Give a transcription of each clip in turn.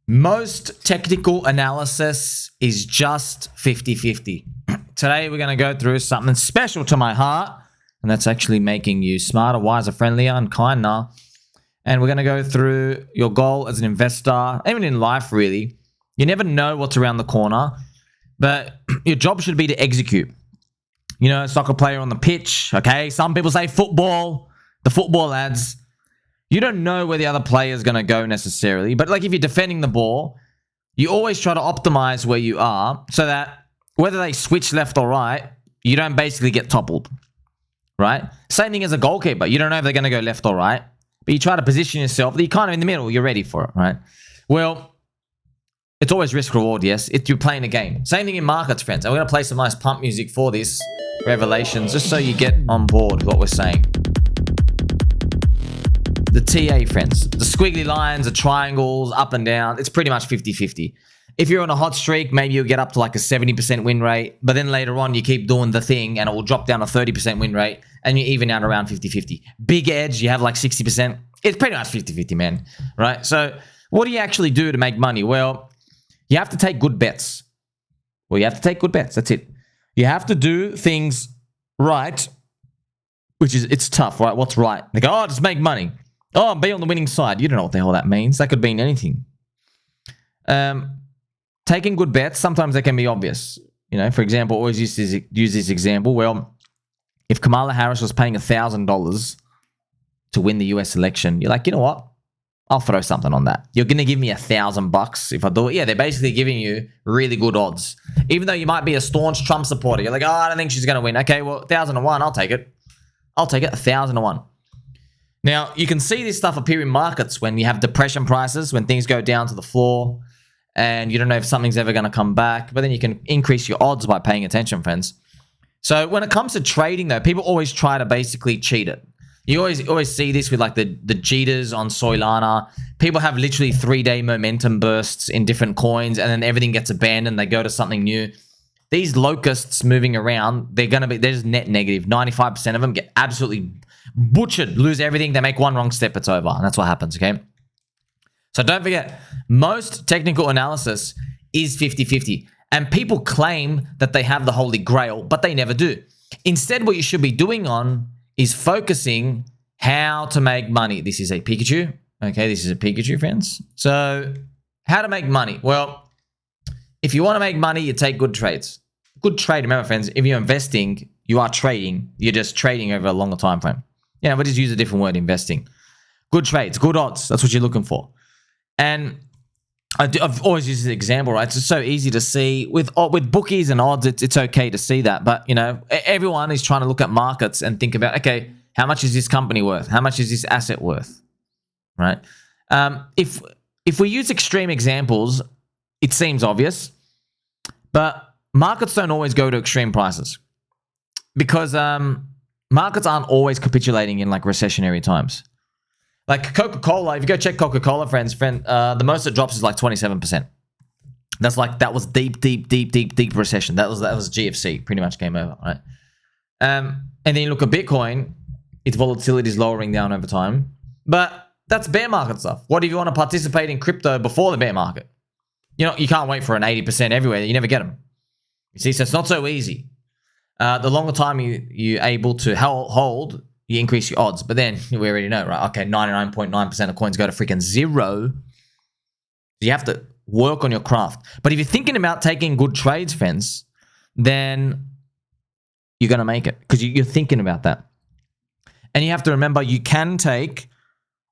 Most technical analysis is just 50-50. Today, we're going to go through something special to my heart, and that's actually making you smarter, wiser, friendlier, and kinder. And we're going to go through your goal as an investor, even in life, really. You never know what's around the corner, but your job should be to execute. You know, soccer player on the pitch, okay? Some people say football, the football lads. You don't know where the other player is going to go necessarily, but like if you're defending the ball, you always try to optimize where you are so that whether they switch left or right, you don't basically get toppled, right? Same thing as a goalkeeper. You don't know if they're going to go left or right, but you try to position yourself that you're kind of in the middle. You're ready for it, right? Well, it's always risk reward, yes. If you're playing a game. Same thing in markets, friends. I'm going to play some nice pump music for this revelations just so you get on board with what we're saying. The TA, friends. The squiggly lines, the triangles, up and down. It's pretty much 50-50. If you're on a hot streak, maybe you'll get up to like a 70% win rate. But then later on, you keep doing the thing and it will drop down to 30% win rate. And you even out around 50-50. Big edge, you have like 60%. It's pretty much 50-50, man. Right? So what do you actually do to make money? Well, you have to take good bets. That's it. You have to do things right, which is, it's tough, right? What's right? They go, oh, just make money. Oh, be on the winning side. You don't know what the hell that means. That could mean anything. Taking good bets, sometimes they can be obvious. You know, for example, always use this example. Well, if Kamala Harris was paying $1,000 to win the US election, you're like, you know what? I'll throw something on that. You're going to give me $1,000 if I do it. Yeah, they're basically giving you really good odds. Even though you might be a staunch Trump supporter. You're like, oh, I don't think she's going to win. Okay, well, 1,001, I'll take it. 1,001. Now, you can see this stuff appear in markets when you have depression prices, when things go down to the floor, and you don't know if something's ever going to come back. But then you can increase your odds by paying attention, friends. So when it comes to trading, though, people always try to basically cheat it. You always see this with like the Jeeters on Solana. People have literally 3-day momentum bursts in different coins, and then everything gets abandoned. They go to something new. These locusts moving around, they're just net negative. 95% of them get absolutely butchered, lose everything. They make one wrong step, it's over. And that's what happens, okay? So don't forget, most technical analysis is 50-50. And people claim that they have the holy grail, but they never do. Instead, what you should be doing is focusing how to make money. This is a Pikachu. Okay, this is a Pikachu, friends. So how to make money? Well, if you want to make money, you take good trades. Good trade, remember, friends, if you're investing, you are trading. You're just trading over a longer time frame. Yeah, but just use a different word, investing. Good trades, good odds. That's what you're looking for. And I've always used this example, right? It's just so easy to see. With bookies and odds, it's okay to see that. But, you know, everyone is trying to look at markets and think about, okay, how much is this company worth? How much is this asset worth? Right? If we use extreme examples, it seems obvious. But markets don't always go to extreme prices. Because markets aren't always capitulating in like recessionary times. Like Coca-Cola, if you go check Coca-Cola, the most it drops is like 27%. That was deep recession. That was GFC, pretty much came over, right? And then you look at Bitcoin, its volatility is lowering down over time. But that's bear market stuff. What if you want to participate in crypto before the bear market? You know, you can't wait for an 80% everywhere. You never get them. You see, so it's not so easy. The longer time you're able to hold, you increase your odds. But then we already know, right? Okay, 99.9% of coins go to freaking zero. You have to work on your craft. But if you're thinking about taking good trades, friends, then you're going to make it because you're thinking about that. And you have to remember, you can take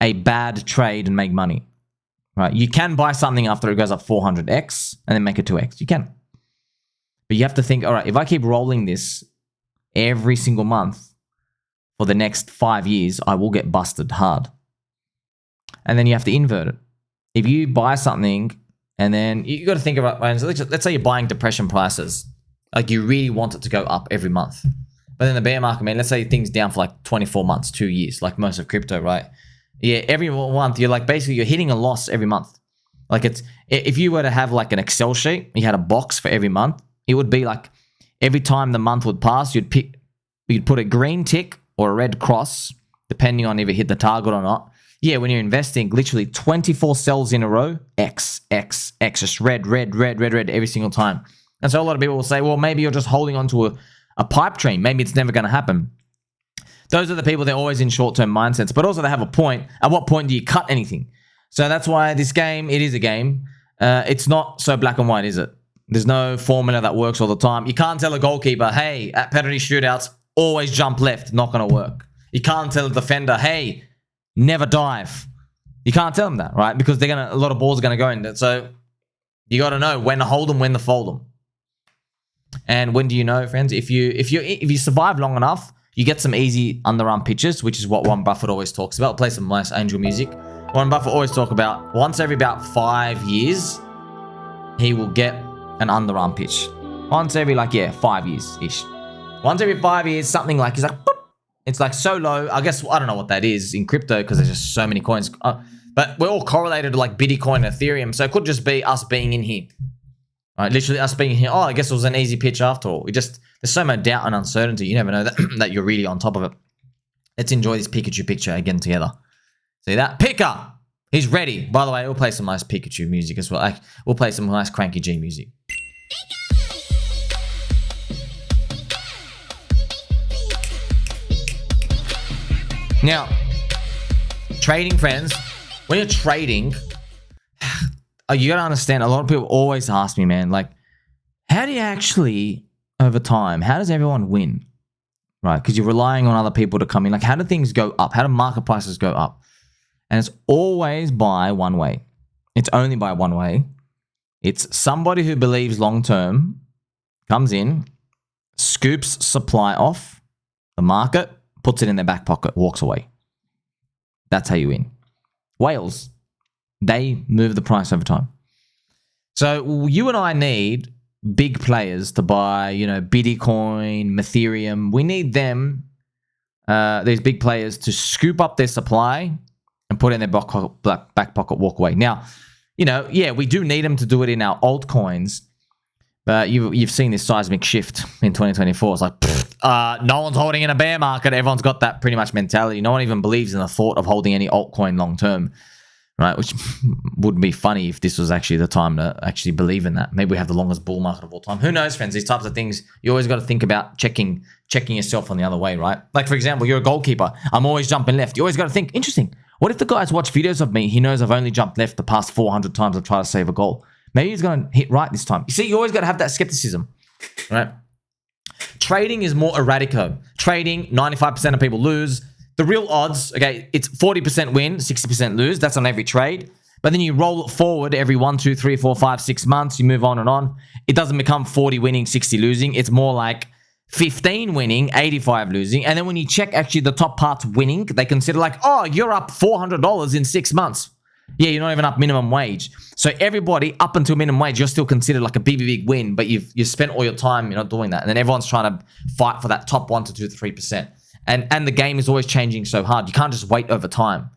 a bad trade and make money, right? You can buy something after it goes up 400x and then make it 2x. You can. But you have to think, all right, if I keep rolling this every single month, for the next 5 years, I will get busted hard. And then you have to invert it. If you buy something and then you got to think about, let's say you're buying depression prices. Like you really want it to go up every month. But then the bear market, man, let's say things down for like 24 months, 2 years, like most of crypto, right? Yeah, every month, you're like basically you're hitting a loss every month. Like if you were to have like an Excel sheet, you had a box for every month, it would be like every time the month would pass, you'd put a green tick or a red cross, depending on if it hit the target or not. yeah, when you're investing, literally 24 sells in a row, X, just red every single time. And so a lot of people will say, well, maybe you're just holding on to a pipe dream. Maybe it's never going to happen. Those are the people, they're always in short-term mindsets, but also they have a point. At what point do you cut anything? So that's why this game, it is a game. It's not so black and white, is it? There's no formula that works all the time. You can't tell a goalkeeper, hey, at penalty shootouts, always jump left. Not going to work. You can't tell a defender, hey, never dive. You can't tell them that, right? Because a lot of balls are going to go in. So you got to know when to hold them, when to fold them. And when do you know, friends? If you survive long enough, you get some easy underarm pitches, which is what Warren Buffett always talks about. Play some nice angel music. Warren Buffett always talk about once every about 5 years, he will get an underarm pitch. Once every 5 years-ish. Once every 5 years, something like, he's like, boop. It's like so low. I guess, I don't know what that is in crypto because there's just so many coins. But we're all correlated to like Bitcoin and Ethereum. So it could just be us being in here. Right, literally us being here. Oh, I guess it was an easy pitch after all. There's so much doubt and uncertainty. You never know that you're really on top of it. Let's enjoy this Pikachu picture again together. See that? Pika! He's ready. By the way, we'll play some nice Pikachu music as well. We'll play some nice Cranky G music. Now, trading, friends, when you're trading, you got to understand, a lot of people always ask me, man, like, how do you actually, over time, how does everyone win? Right? Because you're relying on other people to come in. Like, how do things go up? How do market prices go up? And it's always by one way. It's only by one way. It's somebody who believes long-term comes in, scoops supply off the market, puts it in their back pocket, walks away. That's how you win. Whales, they move the price over time. So you and I need big players to buy, Bitcoin, Ethereum. We need them, these big players, to scoop up their supply and put it in their back pocket, walk away. Now, yeah, we do need them to do it in our altcoins, but you've seen this seismic shift in 2024. It's like, no one's holding in a bear market. Everyone's got that pretty much mentality. No one even believes in the thought of holding any altcoin long term, right? Which would be funny if this was actually the time to actually believe in that. Maybe we have the longest bull market of all time. Who knows, friends? These types of things, you always got to think about checking yourself on the other way, right? Like, for example, you're a goalkeeper. I'm always jumping left. You always got to think, interesting. What if the guy's watched videos of me? He knows I've only jumped left the past 400 times I've tried to save a goal. Maybe he's going to hit right this time. You see, you always got to have that skepticism, right? Trading is more erratico. Trading, 95% of people lose. The real odds, okay, it's 40% win, 60% lose. That's on every trade. But then you roll it forward every 1, 2, 3, 4, 5, 6 months. You move on and on. It doesn't become 40 winning, 60 losing. It's more like 15 winning, 85 losing. And then when you check actually the top parts winning, they consider like, oh, you're up $400 in 6 months. Yeah, you're not even up minimum wage. So everybody up until minimum wage, you're still considered like a big win, but you've spent all your time, doing that. And then everyone's trying to fight for that top 1 to 2 to 3%. And the game is always changing so hard. You can't just wait over time.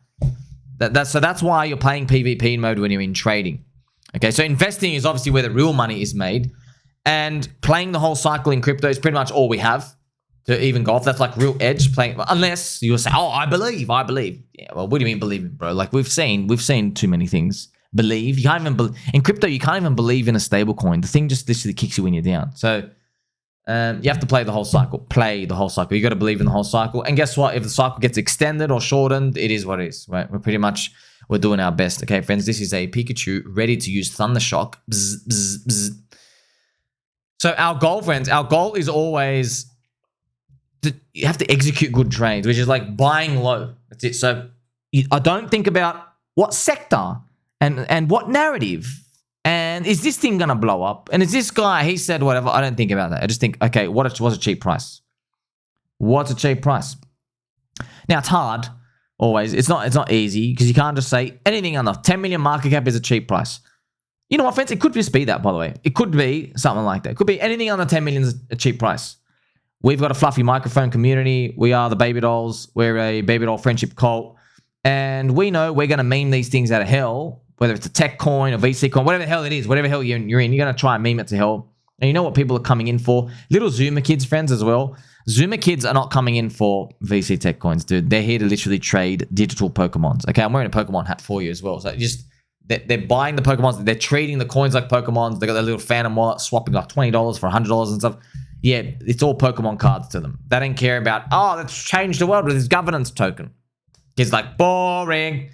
So that's why you're playing PvP mode when you're in trading. Okay, so investing is obviously where the real money is made. And playing the whole cycle in crypto is pretty much all we have to even golf. That's like real edge playing. Unless you say, oh, I believe. Yeah, well, what do you mean believe, bro? Like we've seen too many things. Believe. You can't even in crypto, you can't even believe in a stable coin. The thing just literally kicks you when you're down. So you have to play the whole cycle. You got to believe in the whole cycle. And guess what? If the cycle gets extended or shortened, it is what it is, right? We're doing our best. Okay, friends, this is a Pikachu ready to use Thunder Shock. Bzz, bzz, bzz. So our goal, friends, is always you have to execute good trades, which is like buying low. That's it. So I don't think about what sector and what narrative. And is this thing going to blow up? And is this guy, he said whatever. I don't think about that. I just think, okay, what's a cheap price? What's a cheap price? Now, it's hard, always. It's not easy because you can't just say anything under 10 million market cap is a cheap price. You know what, friends? It could just be that, by the way. It could be something like that. It could be anything under 10 million is a cheap price. We've got a fluffy microphone community. We are the Baby Dolls. We're a Baby Doll friendship cult. And we know we're going to meme these things out of hell, whether it's a tech coin, a VC coin, whatever the hell it is, whatever hell you're in, you're going to try and meme it to hell. And you know what people are coming in for? Little Zoomer kids friends as well. Zoomer kids are not coming in for VC tech coins, dude. They're here to literally trade digital Pokemons. Okay, I'm wearing a Pokemon hat for you as well. So just they're buying the Pokemons. They're trading the coins like Pokemons. They got their little Phantom wallet, swapping like $20 for $100 and stuff. Yeah, it's all Pokemon cards to them. They don't care about, oh, let's change the world with this governance token. It's like boring,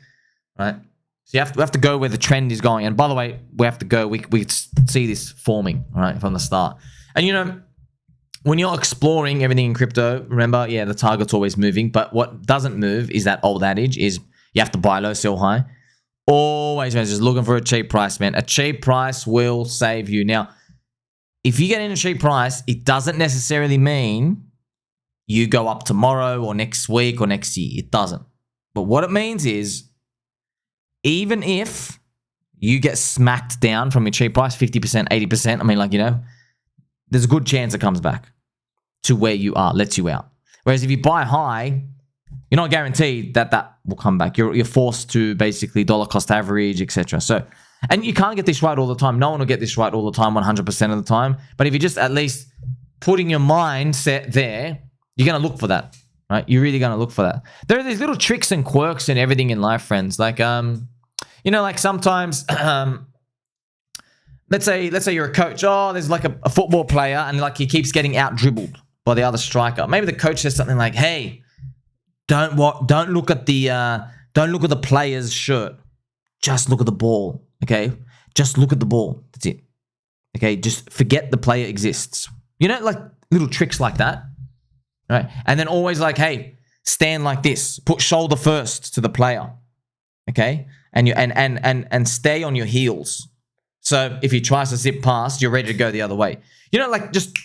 right? So we have to go where the trend is going. And by the way, we have to go. We see this forming, right, from the start. And you know, when you're exploring everything in crypto, remember, yeah, the target's always moving. But what doesn't move is that old adage: is you have to buy low, sell high. Always, man, just looking for a cheap price, man. A cheap price will save you. Now, if you get in a cheap price, it doesn't necessarily mean you go up tomorrow or next week or next year. It doesn't. But what it means is, even if you get smacked down from your cheap price, 50%, 80%, I mean, like, you know, there's a good chance it comes back to where you are, lets you out. Whereas if you buy high, you're not guaranteed that that will come back. You're forced to basically dollar cost average, etc. So, and you can't get this right all the time. No one will get this right all the time, 100% of the time. But if you just at least putting your mindset there, you're going to look for that, right? You're really going to look for that. There are these little tricks and quirks and everything in life, friends. Like, you know, like sometimes, let's say you're a coach. Oh, there's like a football player and like he keeps getting out dribbled by the other striker. Maybe the coach says something like, "Hey, don't look at the player's shirt. Just look at the ball. Okay, just look at the ball. That's it. Okay, just forget the player exists. You know, like little tricks like that, right? And then always like, hey, stand like this. Put shoulder first to the player. Okay, and stay on your heels. So if he tries to zip past, you're ready to go the other way. You know, like just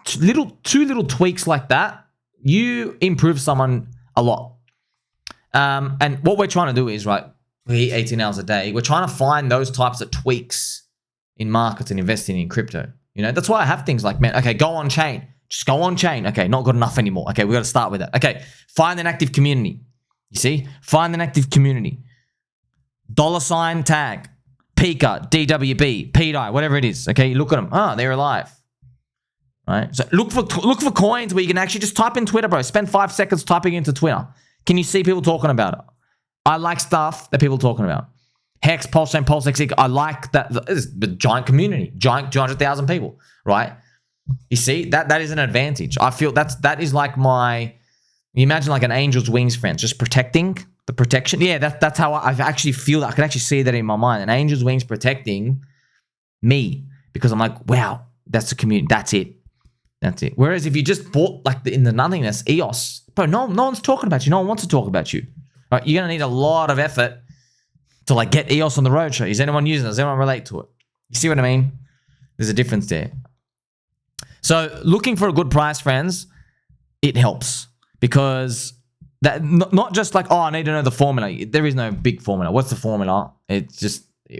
two little tweaks like that, you improve someone a lot. And what we're trying to do is, right, we eat 18 hours a day. We're trying to find those types of tweaks in markets and investing in crypto. You know, that's why I have things like, man, okay, go on chain. Just go on chain. Okay, not good enough anymore. Okay, we got to start with that. Okay, find an active community. You see? Find an active community. $ tag. Pika, DWB, PDI, whatever it is. Okay, you look at them. Ah, they're alive. Right? So look for coins where you can actually just type in Twitter, bro. Spend 5 seconds typing into Twitter. Can you see people talking about it? I like stuff that people are talking about. Hex, Pulse Chain, PulseX. I like that. It's the giant community. Giant 200,000 people, right? You see, that is an advantage. I feel that is like you imagine like an angel's wings, friends, just protecting the protection. Yeah, that's how I actually feel that. I can actually see that in my mind. An angel's wings protecting me because I'm like, wow, that's the community. That's it. That's it. Whereas if you just bought like in the nothingness, EOS, bro, no one's talking about you. No one wants to talk about you. Right? You're gonna need a lot of effort to like get EOS on the roadshow. Is anyone using it? Does anyone relate to it? You see what I mean? There's a difference there. So looking for a good price, friends, it helps because that not just like, oh, I need to know the formula. There is no big formula. What's the formula? It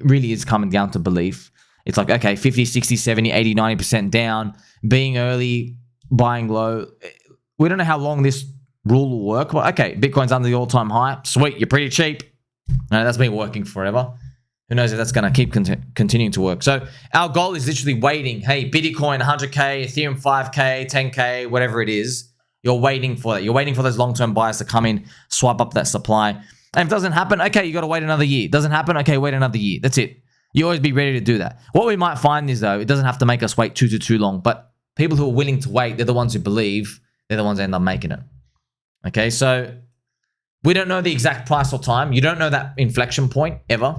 really is coming down to belief. It's like, okay, 50, 60, 70, 80, 90% down, being early, buying low. We don't know how long this rule will work, but okay, Bitcoin's under the all-time high. Sweet, you're pretty cheap. No, that's been working forever. Who knows if that's going to keep continuing to work. So our goal is literally waiting. Hey, Bitcoin 100K, Ethereum 5K, 10K, whatever it is. You're waiting for that. You're waiting for those long-term buyers to come in, swipe up that supply. And if it doesn't happen, okay, you got to wait another year. Doesn't happen, okay, wait another year. That's it. You always be ready to do that. What we might find is, though, it doesn't have to make us wait too long. But people who are willing to wait, they're the ones who believe. They're the ones that end up making it. Okay, so we don't know the exact price or time. You don't know that inflection point ever.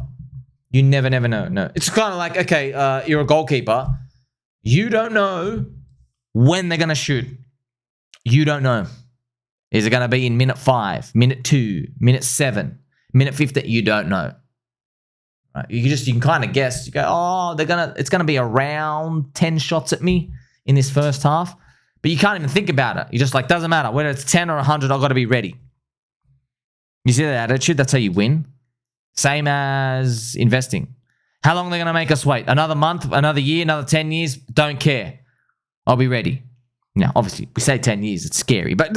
You never know. No, it's kind of like, okay, you're a goalkeeper. You don't know when they're going to shoot. You don't know. Is it going to be in minute 5, minute 2, minute 7, minute 15? You don't know. Right? You can kind of guess. You go, oh, it's going to be around 10 shots at me in this first half. But you can't even think about it. You're just like, doesn't matter. Whether it's 10 or 100, I've got to be ready. You see that attitude? That's how you win. Same as investing. How long are they going to make us wait? Another month, another year, another 10 years? Don't care. I'll be ready. Now, obviously, we say 10 years. It's scary. But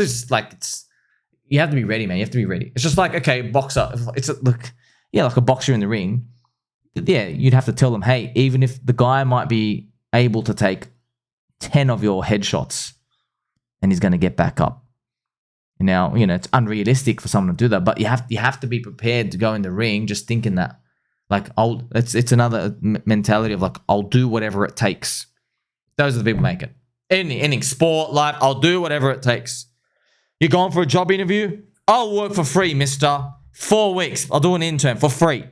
you have to be ready, man. You have to be ready. It's just like, okay, boxer. It's like a boxer in the ring. Yeah, you'd have to tell them, hey, even if the guy might be able to take 10 of your headshots and he's going to get back up. Now, it's unrealistic for someone to do that, but you have to be prepared to go in the ring just thinking that. Like, it's another mentality of like, I'll do whatever it takes. Those are the people make it. Any sport, life, I'll do whatever it takes. You're going for a job interview? I'll work for free, mister. 4 weeks. I'll do an intern for free.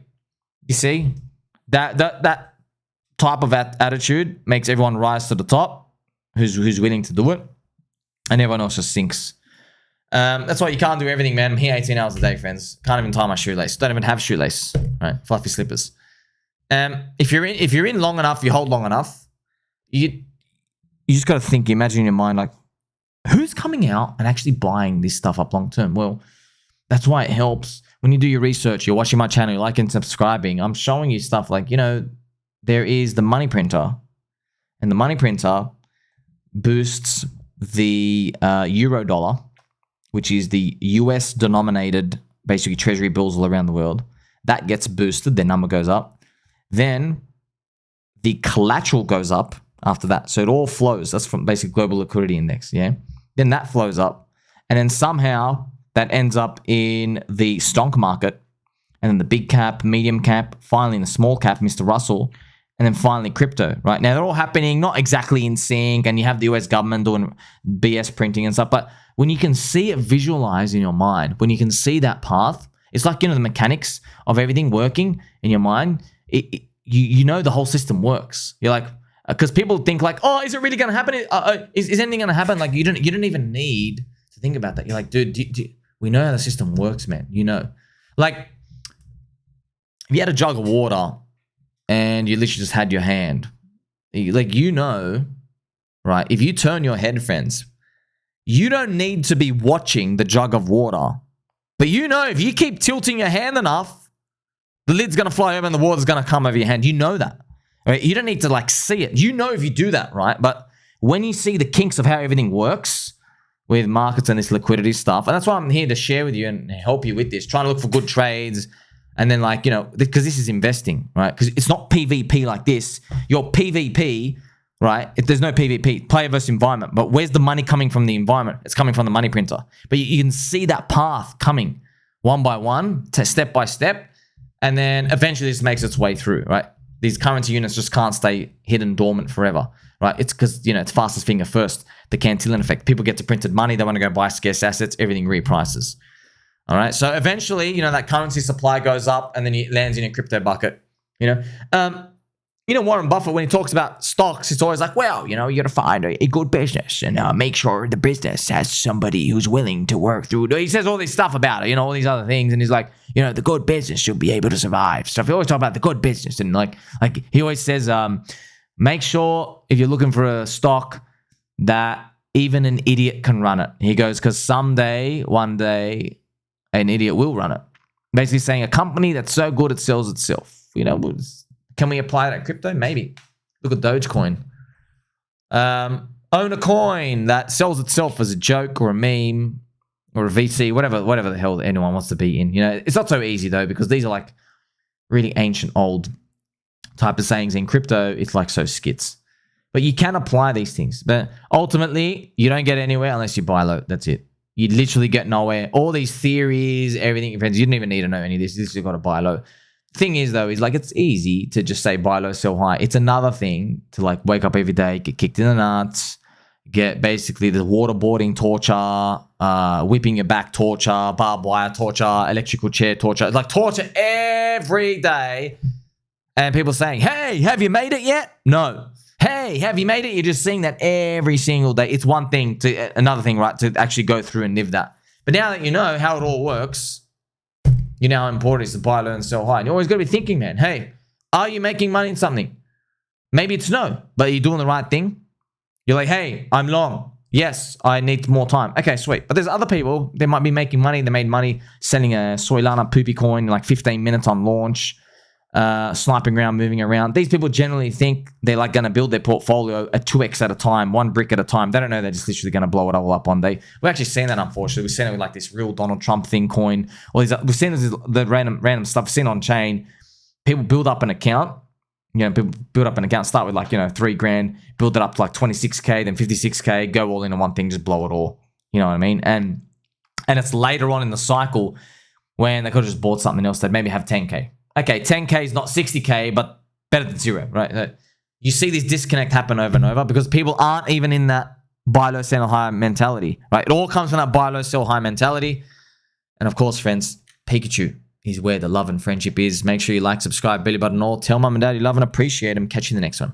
You see? That type of attitude makes everyone rise to the top who's willing to do it. And everyone else just sinks. That's why you can't do everything, man. I'm here 18 hours a day, friends. Can't even tie my shoelace. Don't even have shoelace. Right? Fluffy slippers. If you're in long enough, you hold long enough, you just got to think, you imagine in your mind, like, who's coming out and actually buying this stuff up long term? Well, that's why it helps when you do your research, you're watching my channel, you're liking and subscribing. I'm showing you stuff like, there is the money printer, and the money printer boosts the euro dollar, which is the US denominated, basically treasury bills all around the world. That gets boosted, their number goes up. Then the collateral goes up after that. So it all flows. That's from basically global liquidity index, yeah? Then that flows up. And then somehow that ends up in the stock market, and then the big cap, medium cap, finally in the small cap, Mr. Russell, and then finally crypto, right? Now they're all happening not exactly in sync, and you have the US government doing BS printing and stuff, but when you can see it visualized in your mind, when you can see that path, it's like, the mechanics of everything working in your mind, you know the whole system works. You're like, because people think like, oh, is it really going to happen? Is anything going to happen? Like, you don't even need to think about that. You're like, dude, we know how the system works, man. Like, if you had a jug of water and you literally just had your hand, like, right? If you turn your head, friends, you don't need to be watching the jug of water. But if you keep tilting your hand enough, the lid's going to fly over and the water's going to come over your hand. You know that. Right? You don't need to like see it. If you do that, right? But when you see the kinks of how everything works with markets and this liquidity stuff, and that's why I'm here to share with you and help you with this, trying to look for good trades. And then because this is investing, right? Because it's not PvP like this. Your PvP, right? If there's no PvP, player versus environment. But where's the money coming from the environment? It's coming from the money printer. But you can see that path coming one by one, step by step. And then eventually this makes its way through, right? These currency units just can't stay hidden dormant forever, right? It's because, it's fastest finger first, the Cantillon effect. People get to printed money. They want to go buy scarce assets. Everything reprices. All right. So eventually, that currency supply goes up and then it lands in a crypto bucket, Warren Buffett, when he talks about stocks, it's always like, well, you got to find a good business and make sure the business has somebody who's willing to work through. He says all this stuff about it, all these other things. And he's like, the good business should be able to survive. So he always talk about the good business. And like he always says, make sure if you're looking for a stock that even an idiot can run it. He goes, because one day, an idiot will run it. Basically saying a company that's so good it sells itself. Can we apply that crypto? Maybe. Look at Dogecoin. Own a coin that sells itself as a joke or a meme or a VC, whatever the hell anyone wants to be in. It's not so easy though, because these are like really ancient, old type of sayings. In crypto, it's like so skits. But you can apply these things. But ultimately, you don't get anywhere unless you buy low. That's it. You literally get nowhere. All these theories, everything, friends, you don't even need to know any of this. You just got to buy low. Thing is, though, is like it's easy to just say buy low, sell high. It's another thing to like wake up every day, get kicked in the nuts, get basically the waterboarding torture, whipping your back torture, barbed wire torture, electrical chair torture. It's like torture every day. And people saying, hey, have you made it yet? No. Hey, have you made it? You're just seeing that every single day. It's one thing to another thing, right? To actually go through and live that. But now that you know how it all works, you know how important it is to buy low and sell high. And you always got to be thinking, man, hey, are you making money in something? Maybe it's no, but are you doing the right thing? You're like, hey, I'm long. Yes, I need more time. Okay, sweet. But there's other people, they might be making money. They made money selling a Solana poopy coin in like 15 minutes on launch, sniping around, moving around. These people generally think they're like going to build their portfolio at 2x at a time, one brick at a time. They don't know they're just literally going to blow it all up one day. We've actually seen that, unfortunately. We've seen it with like this real Donald Trump thing coin. We've seen the random stuff. We've seen on chain. People build up an account You know, build up an account, start with like, you know, $3,000, build it up to like 26K, then 56K, go all into one thing, just blow it all. You know what I mean? And it's later on in the cycle when they could have just bought something else that maybe have 10K. Okay, 10K is not 60K, but better than zero, right? You see this disconnect happen over and over because people aren't even in that buy low, sell high mentality, right? It all comes from that buy low, sell high mentality. And of course, friends, Pikachu is where the love and friendship is. Make sure you like, subscribe, belly button all. Tell mum and dad you love and appreciate them. Catch you in the next one.